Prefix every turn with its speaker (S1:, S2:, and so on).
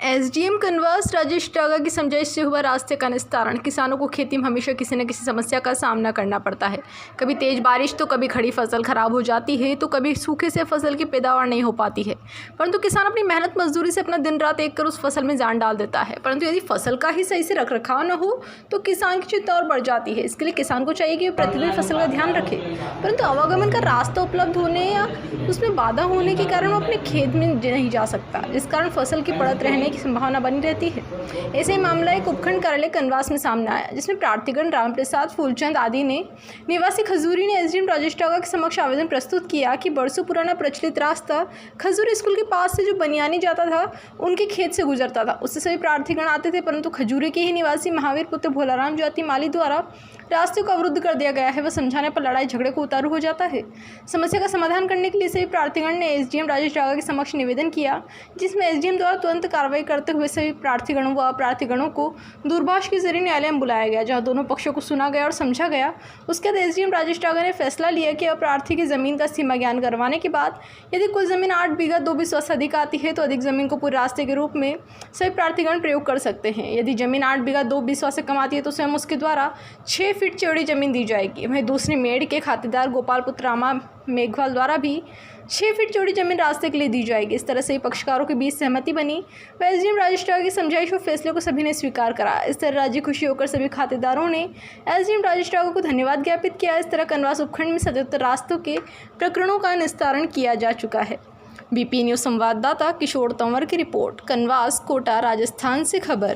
S1: SDM Kanwas Rajesh Daga की समझाइश से हुआ रास्ते का निस्तारण। किसानों को खेती में हमेशा किसी न किसी समस्या का सामना करना पड़ता है। कभी तेज बारिश तो कभी खड़ी फसल खराब हो जाती है तो कभी सूखे से फसल की पैदावार नहीं हो पाती है। परंतु किसान अपनी मेहनत मजदूरी से अपना दिन रात एक कर उस फसल में जान डाल देता है। परंतु यदि फसल का ही सही से रख रखाव न हो तो किसान की चिंता और बढ़ जाती है। इसके लिए किसान को चाहिए कि वह प्रतिदिन फसल का ध्यान रखे, परंतु आवागमन का रास्ता उपलब्ध होने या उसमें बाधा होने के कारण वो अपने खेत में नहीं जा सकता, जिस कारण फसल की पड़त रहने की संभावना बनी रहती है। ऐसे ही मामला एक उपखंड कार्यालय कनवास में सामने आया, जिसमें प्रार्थीगण रामप्रसाद, फूलचंद आदि ने निवासी खजूरी ने एसडीएम राजेश डागा के समक्ष आवेदन प्रस्तुत किया कि बरसों पुराना प्रचलित रास्ता खजूरी स्कूल के पास से जो बनियानी जाता था उनके खेत से गुजरता था, उससे सभी प्रार्थीगण आते थे, परंतु खजूरी के ही निवासी महावीर पुत्र भोलाराम ज्योति माली द्वारा रास्ते को अवरुद्ध कर दिया गया है। वह समझाने पर लड़ाई झगड़े को उतारू हो जाता है। समस्या का समाधान करने के लिए सभी प्रार्थीगण ने एसडीएम राजेश डागा के समक्ष निवेदन किया, जिसमें एसडीएम द्वारा तुरंत कार्रवाई करते हुए सभी प्रार्थीगणों व अप्रार्थीगणों को दूरभाष के जरिए न्यायालय में बुलाया गया, जहां दोनों पक्षों को सुना गया और समझा गया। उसके बाद एसडीएम राजेश डागा ने फैसला लिया कि अप्रार्थी की जमीन का सीमा ज्ञान करवाने के बाद यदि कुल जमीन 8 बीघा 2 बिस्वा से अधिक आती है तो अधिक जमीन को पूरे रास्ते के रूप में सभी प्रार्थीगण प्रयोग कर सकते हैं। यदि जमीन 8 बीघा 2 बिस्वा से कम आती है तो स्वयं उसके द्वारा 6 फीट चौड़ी जमीन दी जाएगी। वहीं दूसरी मेड़ के खातेदार गोपाल पुत्र रामा मेघवाल द्वारा भी 6 फीट चौड़ी जमीन रास्ते के लिए दी जाएगी। इस तरह से पक्षकारों के बीच सहमति बनी व एसडीएम राजेश डागा की समझाइश और फैसले को सभी ने स्वीकार करा। इस तरह राजी खुशी होकर सभी खातेदारों ने एसडीएम राजेश डागा को धन्यवाद ज्ञापित किया। इस तरह कनवास उपखंड में 77 रास्तों के प्रकरणों का निस्तारण किया जा चुका है। बीपी न्यूज़ संवाददाता किशोर तंवर की रिपोर्ट। कनवास, कोटा, राजस्थान से खबर।